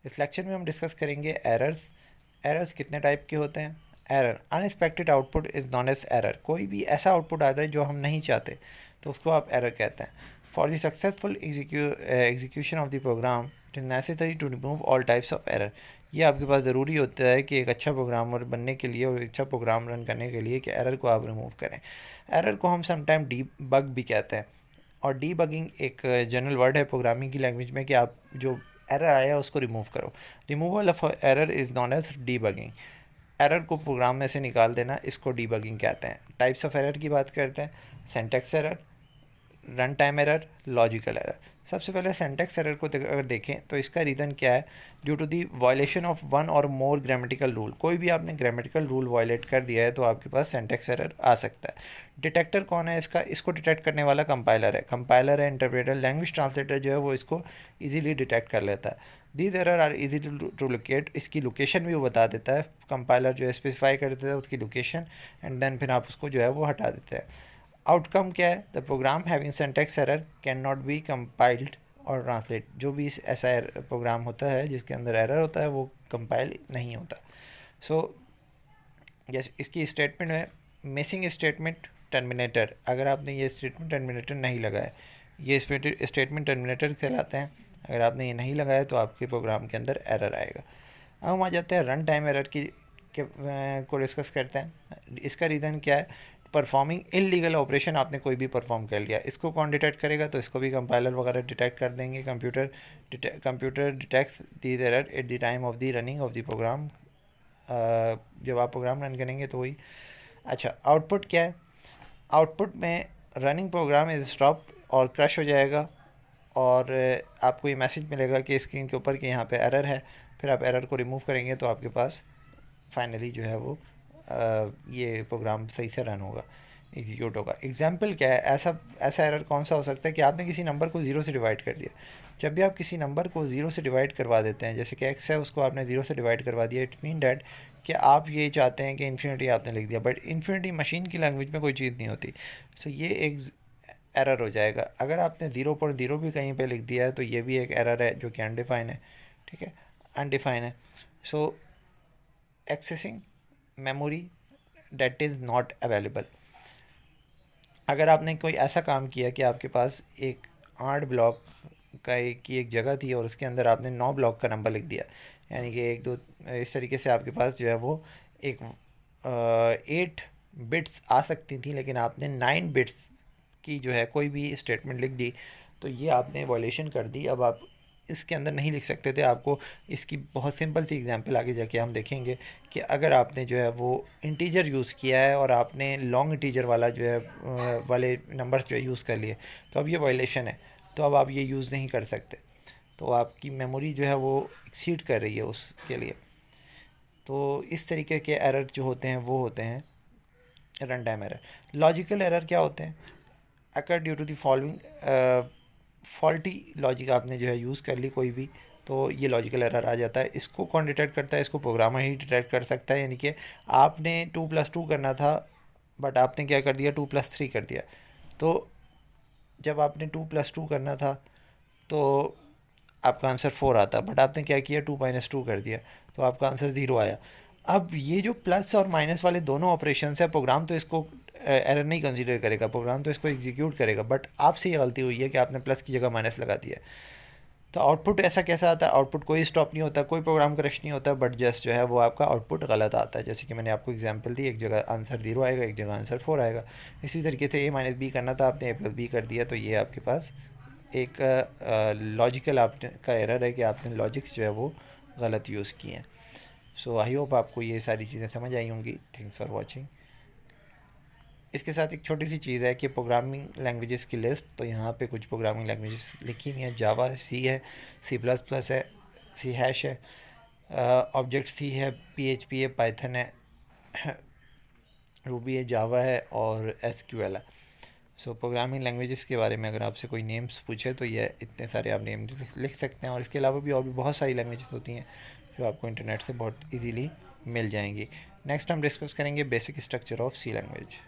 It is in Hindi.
इस लेक्चर में हम डिस्कस करेंगे एरर्स। एरर्स कितने टाइप के होते हैं। Error, unexpected output is known as error. कोई भी ऐसा आउटपुट आता है जो हम नहीं चाहते तो उसको आप एरर कहते हैं। For the successful execution of the program it is necessary to remove all types of error. ये आपके पास ज़रूरी होता है कि एक अच्छा प्रोग्रामर बनने के लिए और अच्छा प्रोग्राम रन करने के लिए कि एरर को आप रिमूव करें। एरर को हम समटाइम डीबग भी कहते हैं, और डीबगिंग एक जनरल वर्ड है प्रोग्रामिंग की लैंग्वेज में कि आप जो एरर आया उसको रिमूव करो। Removal of error is known as debugging. Error को प्रोग्राम में से निकाल देना, इसको डीबगिंग कहते हैं। टाइप्स ऑफ एरर की बात करते हैं। Syntax error, run time error, logical error. सबसे पहले सिंटैक्स एरर को अगर देखें तो इसका रीज़न क्या है? Due to the violation of one और मोर ग्रामेटिकल रूल। कोई भी आपने ग्रामेटिकल रूल वायलेट कर दिया है तो आपके पास सिंटैक्स एरर आ सकता है। डिटेक्टर कौन है इसका? इसको डिटेक्ट करने वाला कंपाइलर है। कंपाइलर है, इंटरप्रेटर, लैंग्वेज ट्रांसलेटर जो है वो इसको ईजिली डिटेक्ट कर लेता है। These error are easy to locate. इसकी लोकेशन भी वो बता देता है, कंपाइलर जो है स्पेसिफाई कर देता है उसकी लोकेशन, एंड देन फिर आप उसको जो है वो हटा देते हैं। आउटकम क्या है? The program having syntax error can not be compiled और ट्रांसलेट। जो भी ऐसा प्रोग्राम होता है जिसके अंदर एरर होता है वो कंपाइल नहीं होता। सो जैसे इसकी स्टेटमेंट है मिसिंग स्टेटमेंट टर्मिनेटर। अगर आपने ये स्टेटमेंट टर्मिनेटर नहीं लगाया, ये स्टेटमेंट टर्मिनेटर कहलाते हैं। अगर आपने ये नहीं लगाया तो आपके प्रोग्राम के अंदर एरर आएगा। अब हम आ जाते हैं रन टाइम एरर को डिस्कस करते हैं। इसका रीज़न क्या है? Performing illegal operation. आपने कोई भी परफॉर्म कर लिया, इसको कौन डिटेक्ट करेगा? तो इसको भी कंपाइलर वगैरह डिटेक्ट कर देंगे। Computer detects these error at the time of the running of the program. जब आप प्रोग्राम रन करेंगे तो वही। अच्छा, आउटपुट क्या है? आउटपुट में रनिंग प्रोग्राम इज स्टॉप और क्रश हो जाएगा, और आपको ये मैसेज मिलेगा कि स्क्रीन के ऊपर कि यहाँ पे एरर है। फिर आप एरर को रिमूव करेंगे तो आपके पास फाइनली जो है वो ये प्रोग्राम सही से रन होगा, एग्जीक्यूट होगा। एग्जाम्पल क्या है? ऐसा ऐसा एरर कौन सा हो सकता है कि आपने किसी नंबर को ज़ीरो से डिवाइड कर दिया। जब भी आप किसी नंबर को ज़ीरो से डिवाइड करवा देते हैं, जैसे कि एक्स है उसको आपने ज़ीरो से डिवाइड करवा दिया, इट मीन डैट कि आप ये चाहते हैं कि इन्फिनिटी आपने लिख दिया, बट इन्फिनिटी मशीन की लैंग्वेज में कोई चीज़ नहीं होती। सो ये एक एरर हो जाएगा। अगर आपने ज़ीरो भी कहीं पे लिख दिया है तो ये भी एक एरर है जो कि अनडिफाइन है। ठीक है, अनडिफाइन है। So accessing memory data is not available. अगर आपने कोई ऐसा काम किया कि आपके पास एक 8 ब्लॉक की एक जगह थी और उसके अंदर आपने 9 ब्लॉक का नंबर लिख दिया, यानी कि एक दो इस तरीके से आपके पास जो है वो एक 8 बिट्स आ सकती थी, लेकिन आपने 9 बिट्स की जो है कोई भी स्टेटमेंट लिख दी, तो ये आपने वॉयलेशन कर दी। अब आप इसके अंदर नहीं लिख सकते थे। आपको इसकी बहुत सिंपल सी एग्जांपल आगे जाके हम देखेंगे कि अगर आपने जो है वो इंटीजर यूज़ किया है और आपने लॉन्ग इंटीजर वाला जो है वाले नंबर्स जो है यूज़ कर लिए, तो अब ये वायलेशन है। तो अब आप ये यूज़ नहीं कर सकते, तो आपकी मेमोरी जो है वो एक्सीड कर रही है उसके लिए। तो इस तरीके के एरर जो होते हैं वो होते हैं run time error. Logical error क्या होते हैं? Occur due to the following faulty logic आपने जो है यूज़ कर ली कोई भी, तो ये लॉजिकल एरर आ जाता है। इसको कौन डिटेक्ट करता है? इसको प्रोग्रामर ही डिटेक्ट कर सकता है। यानी कि आपने 2+2 करना था, बट आपने क्या कर दिया, 2+3 कर दिया। तो जब आपने 2+2 करना था तो आपका आंसर 4 आता, बट आपने क्या किया, 2 - 2 कर दिया, तो आपका आंसर 0 आया। अब ये जो प्लस और माइनस वाले दोनों ऑपरेशंस है, प्रोग्राम तो इसको एरर नहीं कंसीडर करेगा, प्रोग्राम तो इसको एग्जीक्यूट करेगा, बट आपसे ये गलती हुई है कि आपने प्लस की जगह माइनस लगा दिया। तो आउटपुट ऐसा कैसा आता है? आउटपुट कोई स्टॉप नहीं होता, कोई प्रोग्राम क्रश नहीं होता, बट जस्ट जो है वो आपका आउटपुट गलत आता है। जैसे कि मैंने आपको एग्जांपल दी, एक जगह आंसर 0 आएगा, एक जगह आंसर 4 आएगा। इसी तरीके से A - B करना था, आपने A+B कर दिया, तो ये आपके पास एक लॉजिकल आपने का एरर है कि आपने लॉजिक्स जो है वो गलत यूज़ किए हैं। सो आई होप आपको ये सारी चीज़ें समझ आई होंगी। Thanks for watching. इसके साथ एक छोटी सी चीज़ है कि प्रोग्रामिंग लैंग्वेजेस की लिस्ट, तो यहाँ पे कुछ प्रोग्रामिंग लैंग्वेजेस लिखी हुई हैं। जावा, सी है, C++ है, C# है, ऑब्जेक्ट सी है, PHP है, पाइथन है, रूबी है, जावा है और SQL है। सो प्रोग्रामिंग लैंग्वेजेस के बारे में अगर आपसे कोई नेम्स पूछे तो ये इतने सारे आप नेम लिख सकते हैं, और इसके अलावा भी और भी बहुत सारी लैंग्वेजेस होती हैं जो आपको इंटरनेट से बहुत इजीली मिल जाएंगी। नेक्स्ट हम डिस्कस करेंगे basic structure of C language.